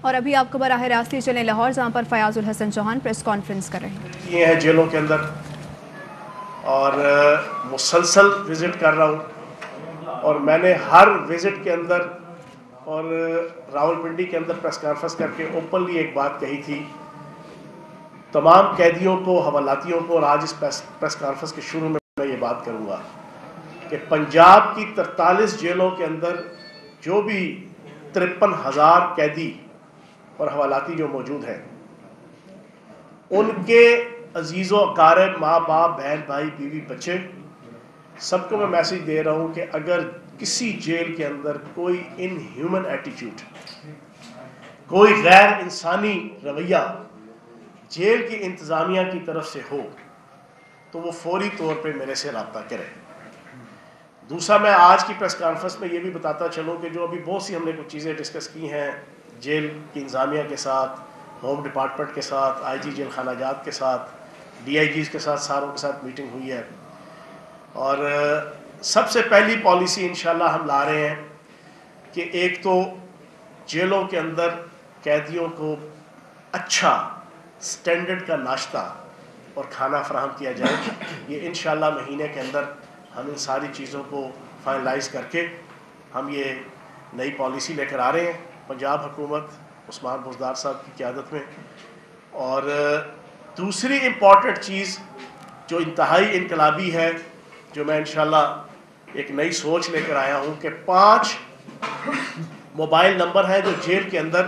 اور ابھی آپ کو براہ راست چلیں لاہور، جہاں پر فیاض الحسن چوہان پریس کانفرنس کر رہے ہیں۔ یہ ہیں جیلوں کے اندر اور مسلسل وزٹ کر رہا ہوں، اور میں نے ہر وزٹ کے اندر اور راولپنڈی کے اندر پریس کانفرنس کر کے اوپنلی ایک بات کہی تھی تمام قیدیوں کو، حوالاتیوں کو، اور آج اس پریس کانفرنس کے شروع میں یہ بات کروں گا کہ پنجاب کی 43 جیلوں کے اندر جو بھی 53,000 قیدی اور حوالاتی جو موجود ہیں، ان کے عزیز و اقارب، ماں باپ، بہن بھائی، بیوی بچے، سب کو میں میسج دے رہا ہوں کہ اگر کسی جیل کے اندر کوئی ان ہیومن ایٹیٹیوڈ، کوئی غیر انسانی رویہ جیل کی انتظامیہ کی طرف سے ہو تو وہ فوری طور پہ میرے سے رابطہ کرے۔ دوسرا، میں آج کی پریس کانفرنس میں یہ بھی بتاتا چلوں کہ جو ابھی بہت سی ہم نے کچھ چیزیں ڈسکس کی ہیں جیل کی انتظامیہ کے ساتھ، ہوم ڈپارٹمنٹ کے ساتھ، آئی جی جیل خانہ جات کے ساتھ، ڈی آئی جیز کے ساتھ، ساروں کے ساتھ میٹنگ ہوئی ہے، اور سب سے پہلی پالیسی انشاءاللہ ہم لا رہے ہیں کہ ایک تو جیلوں کے اندر قیدیوں کو اچھا سٹینڈرڈ کا ناشتہ اور کھانا فراہم کیا جائے۔ یہ انشاءاللہ مہینے کے اندر ہم ان ساری چیزوں کو فائنلائز کر کے ہم یہ نئی پالیسی لے کر آ رہے ہیں پنجاب حکومت عثمان بزدار صاحب کی قیادت میں۔ اور دوسری امپورٹنٹ چیز جو انتہائی انقلابی ہے، جو میں انشاءاللہ ایک نئی سوچ لے کر آیا ہوں، کہ 5 موبائل نمبر ہیں جو جیل کے اندر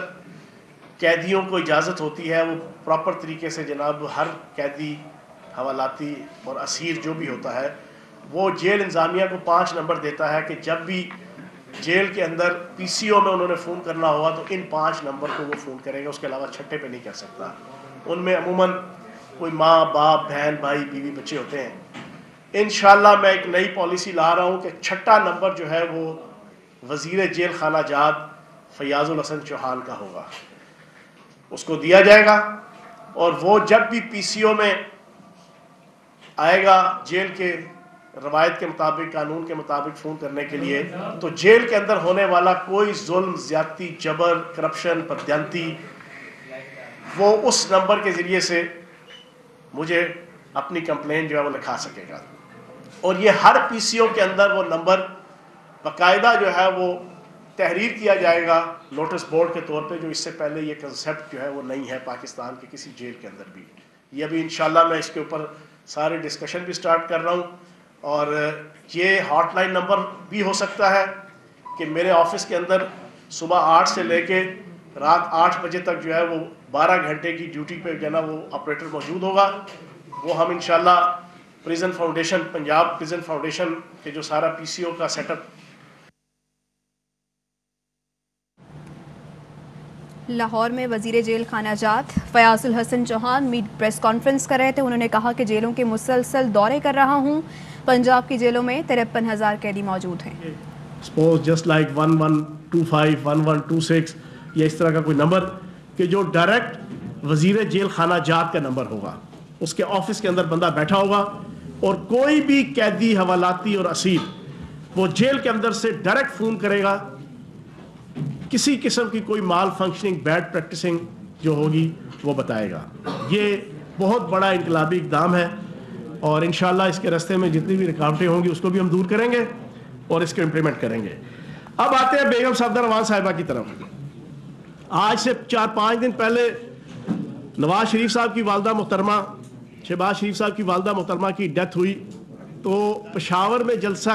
قیدیوں کو اجازت ہوتی ہے وہ پراپر طریقے سے، جناب ہر قیدی، حوالاتی اور اسیر جو بھی ہوتا ہے، وہ جیل انتظامیہ کو 5 نمبر دیتا ہے کہ جب بھی جیل کے اندر پی سی او میں انہوں نے فون کرنا ہوا تو ان 5 نمبر کو وہ فون کرے گا، اس کے علاوہ چھٹے پہ نہیں کر سکتا۔ ان میں عموماً کوئی ماں باپ، بہن بھائی، بیوی بچے ہوتے ہیں۔ انشاءاللہ میں ایک نئی پالیسی لا رہا ہوں کہ 6 نمبر جو ہے وہ وزیر جیل خانہ جات فیاض الحسن چوہان کا ہوگا، اس کو دیا جائے گا، اور وہ جب بھی پی سی او میں آئے گا جیل کے روایت کے مطابق، قانون کے مطابق فون کرنے کے لیے، تو جیل کے اندر ہونے والا کوئی ظلم، زیادتی، جبر، کرپشن، بددیانتی، وہ اس نمبر کے ذریعے سے مجھے اپنی کمپلین جو ہے وہ لکھا سکے گا۔ اور یہ ہر پی سی او کے اندر وہ نمبر باقاعدہ جو ہے وہ تحریر کیا جائے گا نوٹس بورڈ کے طور پہ، جو اس سے پہلے یہ کنسیپٹ جو ہے وہ نہیں ہے پاکستان کے کسی جیل کے اندر بھی۔ یہ ابھی انشاءاللہ میں اس کے اوپر سارے ڈسکشن بھی سٹارٹ کر رہا ہوں، اور یہ ہاٹ لائن نمبر بھی ہو سکتا ہے کہ میرے آفس کے اندر صبح 8 سے لے کے رات 8 بجے تک جو ہے وہ 12 گھنٹے کی ڈیوٹی پہ جو ہے نا وہ آپریٹر موجود ہوگا۔ وہ ہم انشاءاللہ prison foundation, Punjab prison foundation کے جو سارا پی سی او کا سیٹ اپ۔ لاہور میں وزیر جیل خانہ جات فیاض الحسن چوہان پریس کانفرنس کر رہے تھے۔ انہوں نے کہا کہ جیلوں کے مسلسل دورے کر رہا ہوں، پنجاب کی جیلوں میں 53,000 قیدی موجود ہیں۔ سپوز جسٹ لائک 1125 1126 یا اس طرح کا کوئی نمبر کہ جو ڈائریکٹ وزیر جیل خانہ جات کا نمبر ہوگا، اس کے آفس کے اندر بندہ بیٹھا ہوگا، اور کوئی بھی قیدی، حوالاتی اور اسیر وہ جیل کے اندر سے ڈائریکٹ فون کرے گا، کسی قسم کی کوئی مال فنکشننگ، بیڈ پریکٹسنگ جو ہوگی وہ بتائے گا۔ یہ بہت بڑا انقلابی اقدام ہے، اور انشاءاللہ اس کے راستے میں جتنی بھی رکاوٹیں ہوں گی اس کو بھی ہم دور کریں گے اور اس کو امپلیمنٹ کریں گے۔ اب آتے ہیں بیگم صفدر روان صاحبہ کی طرف۔ آج سے 4-5 دن پہلے نواز شریف صاحب کی والدہ محترمہ، شہباز شریف صاحب کی والدہ محترمہ کی ڈیتھ ہوئی، تو پشاور میں جلسہ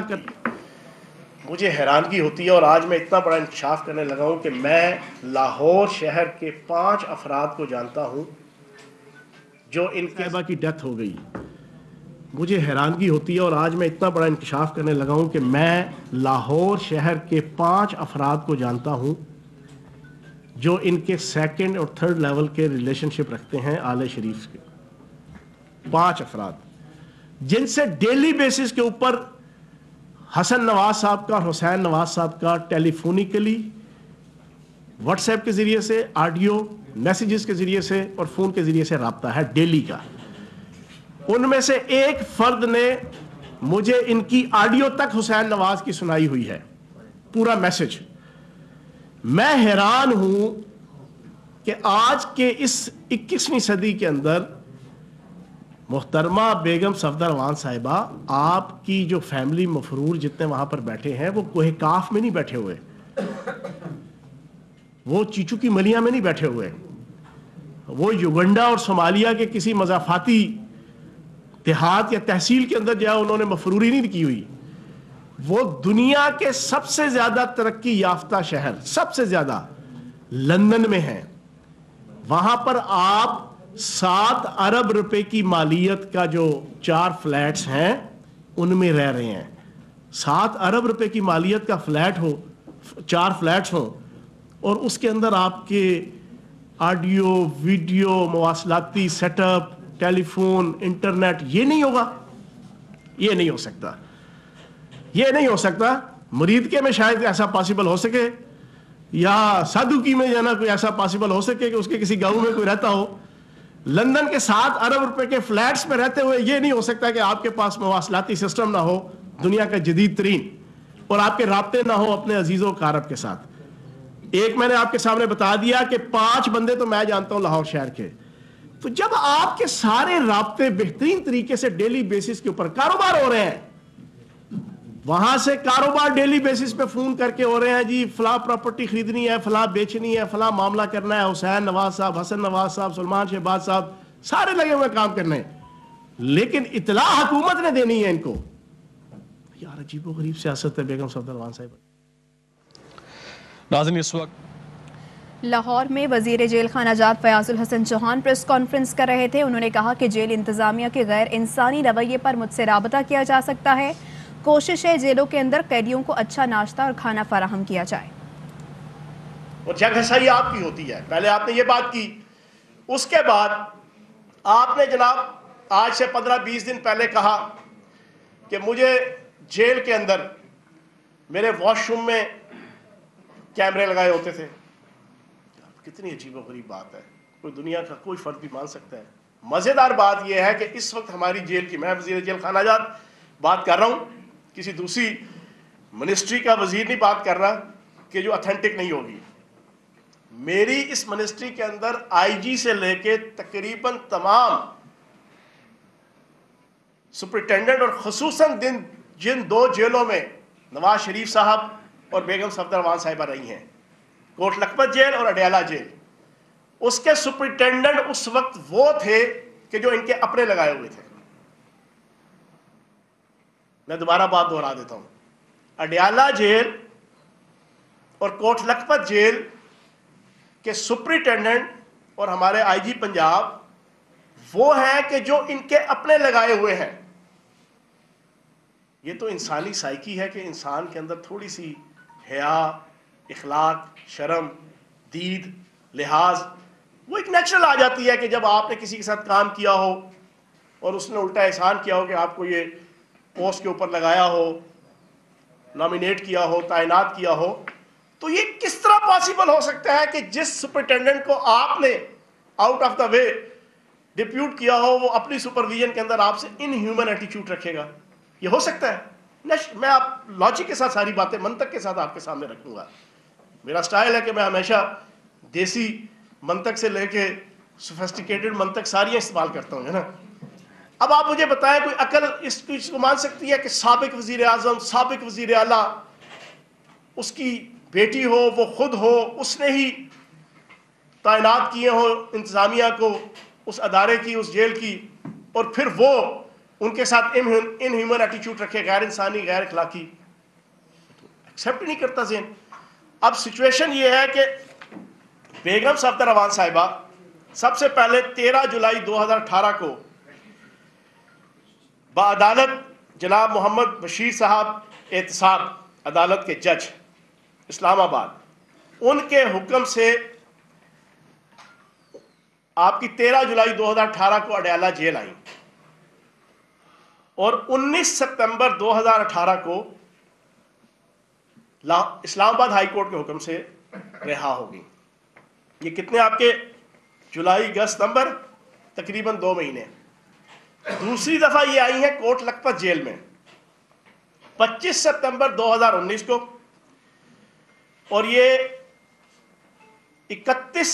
مجھے حیرانگی ہوتی ہے، اور آج میں اتنا بڑا انکشاف کرنے لگا ہوں کہ میں لاہور شہر کے 5 افراد کو جانتا ہوں جو ان صاحبہ کی ڈیتھ ہو گئی۔ مجھے حیرانگی ہوتی ہے، اور آج میں اتنا بڑا انکشاف کرنے لگا ہوں کہ میں لاہور شہر کے 5 افراد کو جانتا ہوں جو ان کے 2nd اور 3rd لیول کے ریلیشن شپ رکھتے ہیں آل شریف کے۔ 5 افراد جن سے ڈیلی بیسس کے اوپر حسن نواز صاحب کا اور حسین نواز صاحب کا ٹیلی فونیکلی، واٹس ایپ کے ذریعے سے، آڈیو میسیجز کے ذریعے سے اور فون کے ذریعے سے رابطہ ہے ڈیلی کا۔ ان میں سے ایک فرد نے مجھے ان کی آڈیو تک حسین نواز کی سنائی ہوئی ہے، پورا میسج۔ میں حیران ہوں کہ آج کے اس 21ویں صدی کے اندر محترمہ بیگم صفدر امان صاحبہ، آپ کی جو فیملی مفرور جتنے وہاں پر بیٹھے ہیں وہ کوہ کاف میں نہیں بیٹھے ہوئے، وہ چیچو کی ملیاں میں نہیں بیٹھے ہوئے، وہ یوگنڈا اور صومالیہ کے کسی مضافاتی دیہات یا تحصیل کے اندر جائے انہوں نے مفروری نہیں کی ہوئی، وہ دنیا کے سب سے زیادہ ترقی یافتہ شہر، سب سے زیادہ لندن میں ہیں، وہاں پر آپ 7 ارب روپے کی مالیت کا جو 4 فلیٹس ہیں ان میں رہ رہے ہیں۔ 7 ارب روپے کی مالیت کا فلیٹ ہو، 4 فلیٹس ہوں، اور اس کے اندر آپ کے آڈیو ویڈیو مواصلاتی سیٹ اپ، ٹیلی فون، انٹرنیٹ، یہ نہیں ہوگا، یہ نہیں ہو سکتا، یہ نہیں ہو سکتا۔ مرید کے میں شاید ایسا پاسبل ہو سکے، یا سادھوکی میں جانا کوئی ایسا پاسبل ہو سکے کہ اس کے کسی گاؤں میں کوئی رہتا ہو۔ لندن کے 7 ارب روپے کے فلیٹس میں رہتے ہوئے یہ نہیں ہو سکتا کہ آپ کے پاس مواصلاتی سسٹم نہ ہو دنیا کا جدید ترین، اور آپ کے رابطے نہ ہو اپنے عزیز و اقارب کے ساتھ۔ ایک میں نے آپ کے سامنے بتا دیا کہ 5 بندے تو میں جانتا ہوں لاہور شہر کے، تو جب آپ کے سارے رابطے بہترین طریقے سے ڈیلی بیسس کے اوپر کاروبار ہو رہے ہیں، وہاں سے کاروبار ڈیلی بیسس پہ فون کر کے ہو رہے ہیں، جی فلاں پراپرٹی خریدنی ہے، فلاں بیچنی ہے، فلاں معاملہ کرنا ہے، حسین نواز صاحب، حسن نواز صاحب، سلمان شہباز صاحب، سارے لگے ہوئے کام کرنے، لیکن اطلاع حکومت نے دینی ہے ان کو۔ یار عجیب و غریب سیاست ہے بیگم صفدر امان صاحب۔ ناظرین، اس وقت لاہور میں وزیر جیل خانہ جات فیاض الحسن چوہان پریس کانفرنس کر رہے تھے۔ انہوں نے کہا کہ جیل انتظامیہ کے غیر انسانی رویے پر مجھ سے رابطہ کیا جا سکتا ہے، کوشش ہے جیلوں کے اندر قیدیوں کو اچھا ناشتہ اور کھانا فراہم کیا جائے۔ اور جگ ہسائی آپ کی ہوتی ہے، پہلے آپ نے یہ بات کی، اس کے بعد آپ نے جناب آج سے 15-20 دن پہلے کہا کہ مجھے جیل کے اندر میرے واش روم میں کیمرے لگائے ہوتے تھے۔ کتنی عجیب و غریب بات ہے، کوئی دنیا کا کوئی فرد بھی مان سکتا ہے؟ مزیدار بات یہ ہے کہ اس وقت ہماری جیل کی، میں وزیر جیل خانہ جات بات کر رہا ہوں، کسی دوسری منسٹری کا وزیر نہیں بات کر رہا کہ جو اتھینٹک نہیں ہوگی۔ میری اس منسٹری کے اندر آئی جی سے لے کے تقریباً تمام سپرنٹینڈنٹ، اور خصوصاً جن 2 جیلوں میں نواز شریف صاحب اور بیگم صفدر امان صاحبہ رہی ہیں، کوٹ لکھپت جیل اور اڈیالہ جیل، اس کے سپرنٹینڈنٹ اس وقت وہ تھے کہ جو ان کے اپنے لگائے ہوئے تھے۔ میں دوبارہ بات دہرا دیتا ہوں، اڈیالہ جیل اور کوٹ لکھپت جیل کے سپرنٹینڈنٹ اور ہمارے آئی جی پنجاب وہ ہیں کہ جو ان کے اپنے لگائے ہوئے ہیں۔ یہ تو انسانی سائیکی ہے کہ انسان کے اندر تھوڑی سی حیا، اخلاق، شرم، دید، لحاظ، وہ ایک نیچرل آ جاتی ہے کہ جب آپ نے کسی کے ساتھ کام کیا ہو اور اس نے الٹا احسان کیا ہو کہ آپ کو یہ پوسٹ کے اوپر لگایا ہو، نامینیٹ کیا ہو، تعینات کیا ہو، تو یہ کس طرح پاسبل ہو سکتا ہے کہ جس سپرنٹینڈنٹ کو آپ نے out of the way depute کیا ہو وہ اپنی سپرویژن کے اندر آپ سے ان ہیومن ایٹیچیوڈ رکھے گا؟ یہ ہو سکتا ہے؟ میں آپ لاجک کے ساتھ ساری باتیں منطق کے ساتھ آپ کے سامنے رکھوں گا۔ میرا سٹائل ہے کہ میں ہمیشہ دیسی منطق سے لے کے سوفسٹیکیٹڈ منطق ساری استعمال کرتا ہوں، ہے نا۔ اب آپ مجھے بتائیں کوئی عقل اس کو مان سکتی ہے کہ سابق وزیر اعظم، سابق وزیر اعلیٰ، اس کی بیٹی ہو، وہ خود ہو، اس نے ہی تعینات کیے ہوں انتظامیہ کو، اس ادارے کی، اس جیل کی، اور پھر وہ ان کے ساتھ ان ہیومن ایٹیچیوڈ رکھے، غیر انسانی، غیر اخلاقی؟ ایکسیپٹ نہیں کرتا ذہن۔ اب سچویشن یہ ہے کہ بیگم صفدر امان صاحبہ سب سے پہلے 13 جولائی 2018 کو بعدالت جناب محمد بشیر صاحب احتساب، عدالت کے جج اسلام آباد، ان کے حکم سے آپ کی 13 جولائی 2018 کو اڈیالہ جیل آئیں، اور 19 ستمبر 2018 کو اسلام آباد ہائی کورٹ کے حکم سے رہا ہوگی۔ یہ کتنے آپ کے جولائی، اگست، ستمبر، تقریباً 2 مہینے۔ دوسری دفعہ یہ آئی ہیں کوٹ لکھپت جیل میں 25 ستمبر 2019 کو، اور یہ 31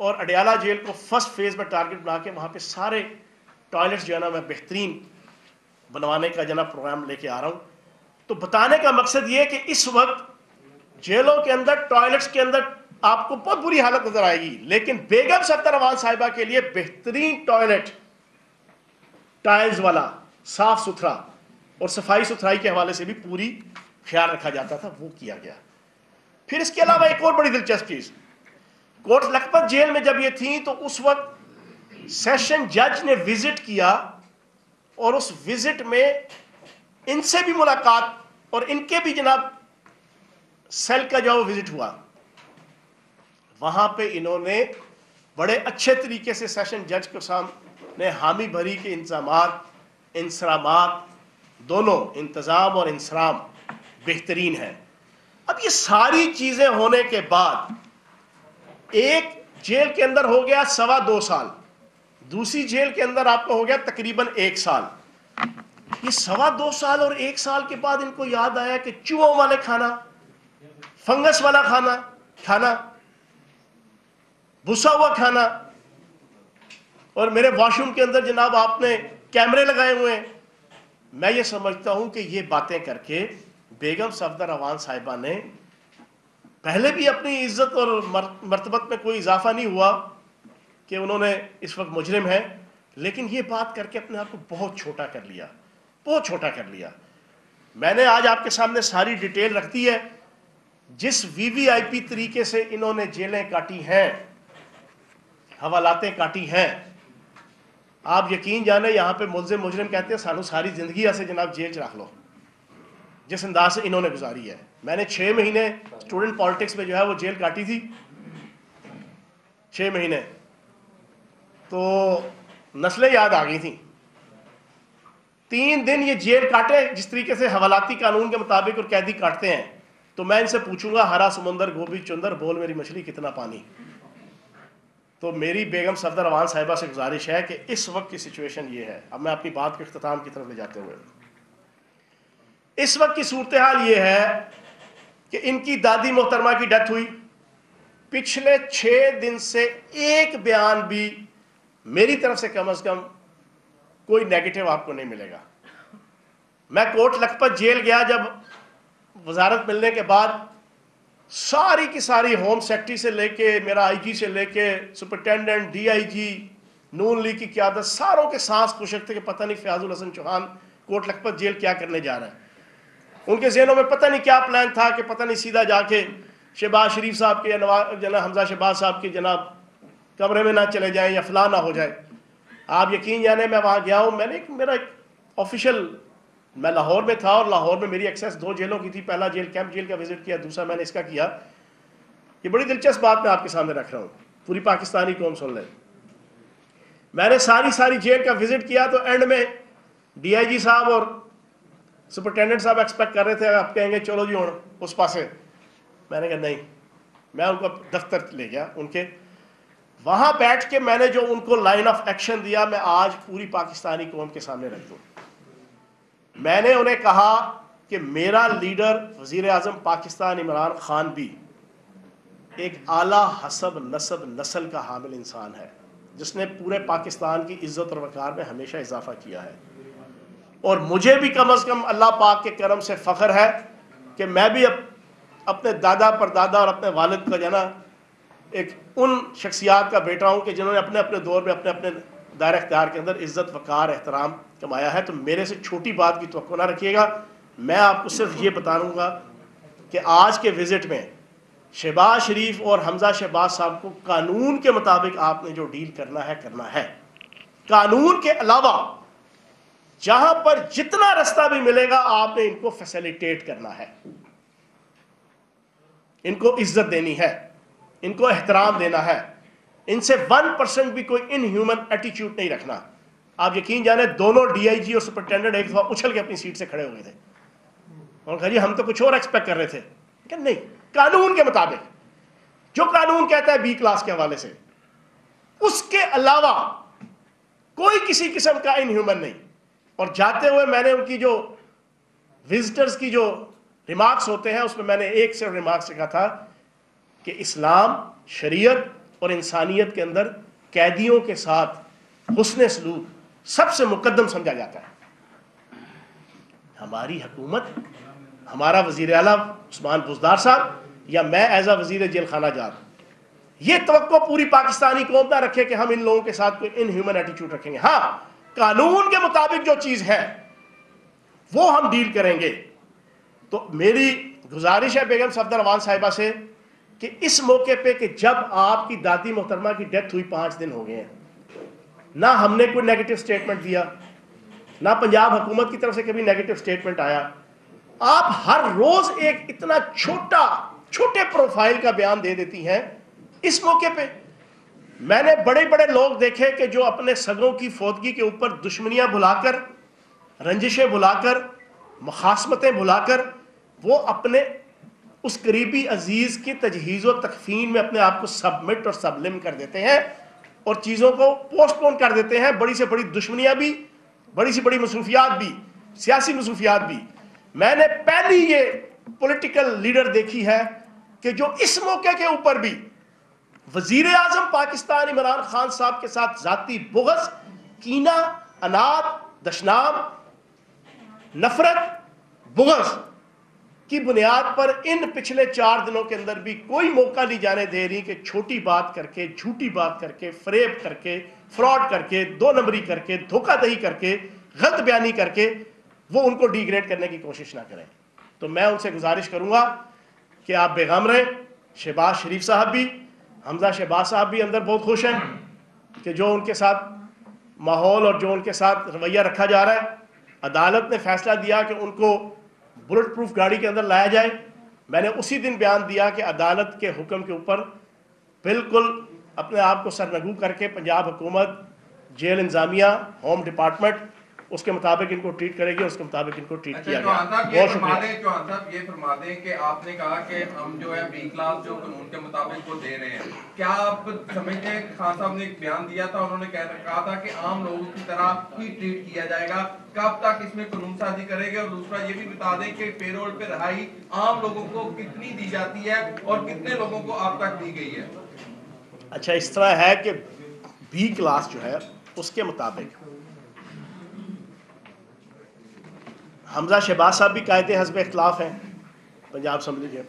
اور اڈیالہ جیل کو فرسٹ فیز میں ٹارگٹ بنا کے وہاں پہ سارے ٹوائلٹس جو ہے نا میں بہترین بنوانے کا جناب پروگرام لے کے آ رہا ہوں. تو بتانے کا مقصد یہ کہ اس وقت جیلوں کے اندر ٹوائلٹس کے اندر آپ کو بہت بری حالت نظر آئے گی، لیکن بیگم صفدر امان صاحبہ کے لیے بہترین ٹوائلٹ، ٹائلز والا، صاف ستھرا اور صفائی ستھرائی کے حوالے سے بھی پوری خیال رکھا جاتا تھا، وہ کیا گیا. پھر اس کے علاوہ ایک اور بڑی دلچسپ چیز، کوٹ لکھپت جیل میں جب یہ تھیں تو اس وقت سیشن جج نے وزٹ کیا اور اس وزٹ میں ان سے بھی ملاقات اور ان کے بھی جناب سیل کا جو وزٹ ہوا. وہاں پہ انہوں نے بڑے اچھے طریقے سے سیشن جج کے سامنے حامی بھری کے انتظامات، انصرامات، دونوں انتظام اور انصرام بہترین ہے. اب یہ ساری چیزیں ہونے کے بعد ایک جیل کے اندر ہو گیا 2.25 سال، دوسری جیل کے اندر آپ کو ہو گیا تقریباً 1 سال. یہ 2.25 سال اور 1 سال کے بعد ان کو یاد آیا کہ چوہوں والے کھانا، فنگس والا کھانا، بھسا ہوا کھانا، اور میرے واش روم کے اندر جناب آپ نے کیمرے لگائے ہوئے ہیں. میں یہ سمجھتا ہوں کہ یہ باتیں کر کے بیگم صفدر امان صاحبہ نے پہلے بھی اپنی عزت اور مرتبت میں کوئی اضافہ نہیں ہوا کہ انہوں نے اس وقت مجرم ہیں، لیکن یہ بات کر کے اپنے آپ کو بہت چھوٹا کر لیا، بہت چھوٹا کر لیا. میں نے آج آپ کے سامنے ساری ڈیٹیل رکھ دی ہے. جس VVIP طریقے سے انہوں نے جیلیں کاٹی ہیں، حوالاتیں کاٹی ہیں، آپ یقین جانے یہاں پہ ملزم مجرم کہتے ہیں سانو ساری زندگی ایسے جناب جیل چ رکھ لو، جس انداز سے انہوں نے گزاری ہے. میں نے 6 مہینے اسٹوڈنٹ پالیٹکس میں جو ہے وہ جیل کاٹی تھی، 6 مہینے، تو نسلیں یاد آ گئی تھیں. 3 دن یہ جیل کاٹے جس طریقے سے حوالاتی قانون کے مطابق اور قیدی کاٹتے ہیں. تو میں ان سے پوچھوں گا ہرا سمندر گوبھی چندر بول میری مچھلی کتنا پانی. تو میری بیگم صفدر امان صاحبہ سے گزارش ہے کہ اس وقت کی سچویشن یہ ہے. اب میں اپنی بات کے اختتام کی طرف لے جاتے ہوئے، اس وقت کی صورتحال یہ ہے کہ ان کی دادی محترمہ کی ڈیتھ ہوئی. پچھلے 6 دن سے ایک بیان بھی میری طرف سے کم از کم کوئی نیگیٹو آپ کو نہیں ملے گا. میں کوٹ لکھپت جیل گیا جب وزارت ملنے کے بعد، ساری کی ساری ہوم سیکٹری سے لے کے میرا IG سے لے کے سپرنٹینڈنٹ، DIG، نون لیگ کی قیادت، ساروں کے سانس خشک تھے کہ پتہ نہیں فیاض الحسن چوہان کوٹ لکھپت جیل کیا کرنے جا رہا ہے. ان کے ذہنوں میں پتہ نہیں کیا پلان تھا کہ پتہ نہیں سیدھا جا کے شہباز شریف صاحب کے جناب حمزہ شہباز صاحب کے جناب کمرے میں نہ چلے جائیں یا فلاں نہ ہو جائے. آپ یقین جانے میں وہاں گیا ہوں، میں نے میرا ایک آفیشیل، میں لاہور میں تھا اور لاہور میں میری ایکسیس 2 جیلوں کی تھی. پہلا جیل کیمپ جیل کا وزٹ کیا، دوسرا میں نے اس کا کیا. یہ بڑی دلچسپ بات میں آپ کے سامنے رکھ رہا ہوں، پوری پاکستانی قوم سن لیں. میں نے ساری جیل کا وزٹ کیا تو اینڈ میں DIG صاحب اور سپرنٹینڈنٹ صاحب ایکسپیکٹ کر رہے تھے آپ کہیں گے چلو جی ہوں اس پاسے. میں نے کہا نہیں. میں ان کو دفتر لے گیا ان کے، وہاں بیٹھ کے میں نے جو ان کو لائن آف ایکشن دیا میں آج پوری پاکستانی قوم کے سامنے رکھ دوں. میں نے انہیں کہا کہ میرا لیڈر وزیر اعظم پاکستان عمران خان بھی ایک اعلیٰ حسب نسب نسل کا حامل انسان ہے، جس نے پورے پاکستان کی عزت اور وقار میں ہمیشہ اضافہ کیا ہے. اور مجھے بھی کم از کم اللہ پاک کے کرم سے فخر ہے کہ میں بھی اپنے دادا پردادا اور اپنے والد کا جانا ایک ان شخصیات کا بیٹا ہوں کہ جنہوں نے اپنے اپنے دور میں اپنے اپنے دائرہ اختیار کے اندر عزت وقار احترام کمایا ہے. تو میرے سے چھوٹی بات کی توقع نہ رکھیے گا. میں آپ کو صرف یہ بتاؤں گا کہ آج کے وزٹ میں شہباز شریف اور حمزہ شہباز صاحب کو قانون کے مطابق آپ نے جو ڈیل کرنا ہے. قانون کے علاوہ جہاں پر جتنا رستہ بھی ملے گا آپ نے ان کو فیسیلیٹیٹ کرنا ہے، ان کو عزت دینی ہے، ان کو احترام دینا ہے. ان سے 1% بھی کوئی ان ہیومن ایٹیچیوڈ نہیں رکھنا. آپ یقین جانے دونوں DIG اور سپرنٹینڈنٹ ایک دفعہ اچھل کے اپنی سیٹ سے کھڑے ہوئے تھے اور کہا جی ہم تو کچھ اور ایکسپیکٹ کر رہے تھے. کہ نہیں، قانون کے مطابق جو قانون کہتا ہے B کلاس کے حوالے سے، اس کے علاوہ کوئی کسی قسم کا ان ہیومن نہیں. اور جاتے ہوئے میں نے ان کی جو وزٹرز کی جو ریمارکس ہوتے ہیں اس میں میں نے ایک سے ریمارکس لکھا تھا کہ اسلام، شریعت اور انسانیت کے اندر قیدیوں کے ساتھ حسن سلوک سب سے مقدم سمجھا جاتا ہے. ہماری حکومت، ہمارا وزیر اعلیٰ عثمان بزدار صاحب یا میں ایز اے وزیر جیل خانہ جات یہ توقع پوری پاکستانی قوم نہ رکھے کہ ہم ان لوگوں کے ساتھ کوئی ان ہیومن ایٹیٹیوڈ رکھیں گے. ہاں، قانون کے مطابق جو چیز ہے وہ ہم ڈیل کریں گے. تو میری گزارش ہے بیگم صفدر روان صاحبہ سے کہ اس موقع پہ کہ جب آپ کی دادی محترمہ کی ڈیتھ ہوئی 5 دن ہو گئے ہیں، نہ ہم نے کوئی نیگیٹو سٹیٹمنٹ دیا، نہ پنجاب حکومت کی طرف سے کبھی نیگیٹو سٹیٹمنٹ آیا، آپ ہر روز ایک اتنا چھوٹے پروفائل کا بیان دے دیتی ہیں. اس موقع پہ میں نے بڑے بڑے لوگ دیکھے کہ جو اپنے سگوں کی فوتگی کے اوپر دشمنیاں بھلا کر، رنجشیں بھلا کر، مخاصمتیں بھلا کر وہ اپنے اس قریبی عزیز کی تجہیز و تکفین میں اپنے آپ کو سبمٹ اور سبلم کر دیتے ہیں اور چیزوں کو پوسٹ پون کر دیتے ہیں. بڑی سے بڑی دشمنیاں بھی، بڑی سے بڑی مصروفیات بھی، سیاسی مصروفیات بھی. میں نے پہلی یہ پولیٹیکل لیڈر دیکھی ہے کہ جو اس موقع کے اوپر بھی وزیر اعظم پاکستان عمران خان صاحب کے ساتھ ذاتی بغض، کینہ، اناد، دشنام، نفرت، بغض کی بنیاد پر ان پچھلے 4 دنوں کے اندر بھی کوئی موقع نہیں جانے دے رہی کہ چھوٹی بات کر کے، جھوٹی بات کر کے، فریب کر کے، فراڈ کر کے، 2 نمبری کر کے، دھوکہ دہی کر کے، غلط بیانی کر کے وہ ان کو ڈی گریڈ کرنے کی کوشش نہ کریں. تو میں ان سے گزارش کروں گا کہ آپ بے غم رہیں. شہباز شریف صاحب بھی، حمزہ شہباز صاحب بھی اندر بہت خوش ہیں کہ جو ان کے ساتھ ماحول اور جو ان کے ساتھ رویہ رکھا جا رہا ہے. عدالت نے فیصلہ دیا کہ ان کو بلٹ پروف گاڑی کے اندر لایا جائے. میں نے اسی دن بیان دیا کہ عدالت کے حکم کے اوپر بالکل اپنے آپ کو سرنگو کر کے پنجاب حکومت، جیل انتظامیہ، ہوم ڈپارٹمنٹ اس کے مطابق ان کو ٹریٹ کرے گی، اس کے مطابق ان کو ٹریٹ کیا گیا. بہت شکریہ. چوہان صاحب یہ فرما دیں کہ آپ نے کہا کہ ہم جو ہے بی کلاس جو قانون کے مطابق وہ دے رہے ہیں، کیا آپ سمجھتے ہیں خان صاحب نے ایک بیان دیا تھا، انہوں نے کہا تھا کہ عام لوگوں کی طرح ہی ٹریٹ کیا جائے گا، کب تک اس میں قانون سازی کرے گے؟ اور دوسرا یہ بھی بتا دیں کہ پے رول پہ رہائی عام لوگوں کو کتنی دی جاتی ہے اور کتنے لوگوں کو اب تک دی گئی ہے؟ اچھا، اس طرح ہے کہ بی کلاس جو ہے اس کے مطابق حمزہ شہباز صاحب بھی قائد حزب اختلاف ہیں پنجاب اسمبلی کے،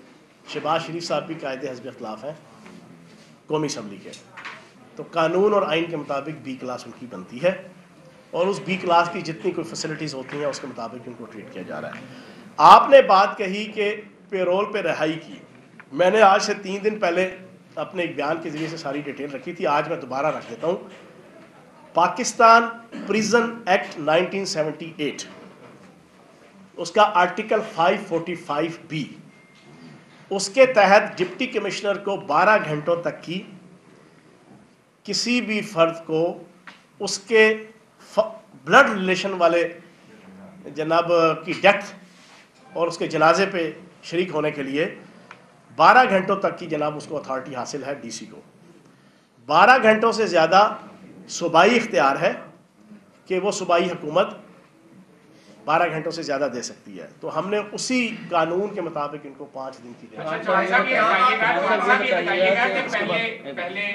شہباز شریف صاحب بھی قائد حزب اختلاف ہیں قومی اسمبلی کے. تو قانون اور آئین کے مطابق بی کلاس ان کی بنتی ہے اور اس بی کلاس کی جتنی کوئی فیسلٹیز ہوتی ہیں اس کے مطابق ان کو ٹریٹ کیا جا رہا ہے. آپ نے بات کہی کہ پے رول پہ رہائی کی. میں نے آج سے 3 دن پہلے اپنے ایک بیان کے ذریعے سے ساری ڈیٹیل رکھی تھی، آج میں دوبارہ رکھ دیتا ہوں. پاکستان پریزن ایکٹ 1978 اس کا آرٹیکل 545B، اس کے تحت ڈپٹی کمشنر کو 12 گھنٹوں تک کی کسی بھی فرد کو اس کے بلڈ ریلیشن والے جناب کی ڈیتھ اور اس کے جنازے پہ شریک ہونے کے لیے 12 گھنٹوں تک کی جناب اس کو اتھارٹی حاصل ہے ڈی سی کو. 12 گھنٹوں سے زیادہ صوبائی اختیار ہے کہ وہ صوبائی حکومت 12 گھنٹوں سے زیادہ دے سکتی ہے. تو ہم نے اسی قانون کے مطابق ان کو 5 دن کی دے. پہلے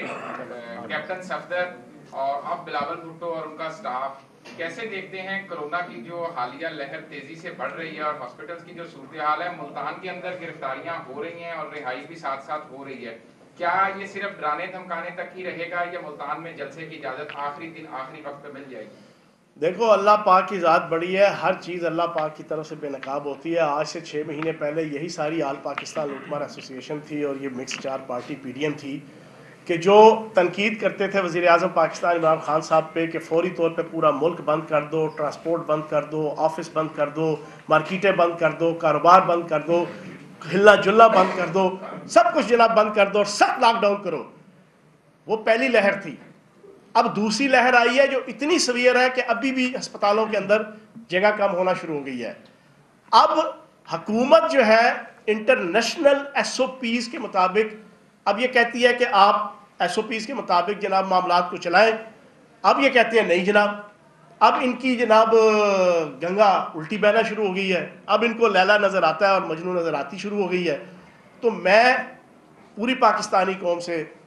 کیپٹن صفدر اور اب بلاول بھٹو اور ان کا سٹاف کیسے دیکھتے ہیں کرونا کی جو حالیہ لہر تیزی سے بڑھ رہی ہے اور ہاسپٹلز کی جو صورتحال ہے، ملتان کے اندر گرفتاریاں ہو رہی ہیں اور رہائی بھی ساتھ ساتھ ہو رہی ہے، کیا یہ صرف ڈرانے دھمکانے تک ہی رہے گا یا ملتان میں جلسے کی اجازت آخری دن آخری وقت پہ مل جائے گی؟ دیکھو، اللہ پاک کی ذات بڑی ہے، ہر چیز اللہ پاک کی طرف سے بے نقاب ہوتی ہے. آج سے 6 مہینے پہلے یہی ساری آل پاکستان لوٹمار ایسوسی ایشن تھی اور یہ مکس 4 پارٹی پی ڈی ایم تھی کہ جو تنقید کرتے تھے وزیر اعظم پاکستان عمران خان صاحب پہ کہ فوری طور پہ پورا ملک بند کر دو، ٹرانسپورٹ بند کر دو، آفس بند کر دو، مارکیٹیں بند کر دو، کاروبار بند کر دو، ہلنا جلنا بند کر دو، سب کچھ جناب بند کر دو اور سخت لاک ڈاؤن کرو. وہ پہلی لہر تھی. اب دوسری لہر آئی ہے جو اتنی سویئر ہے کہ ابھی بھی ہسپتالوں کے اندر جگہ کم ہونا شروع ہو گئی ہے. اب حکومت جو ہے انٹرنیشنل ایس او پیز کے مطابق اب یہ کہتی ہے کہ آپ ایس او پیز کے مطابق جناب معاملات کو چلائیں. اب یہ کہتے ہیں نہیں جناب، اب ان کی جناب گنگا الٹی بہنا شروع ہو گئی ہے، اب ان کو لیلا نظر آتا ہے اور مجنو نظر آتی شروع ہو گئی ہے. تو میں پوری پاکستانی قوم سے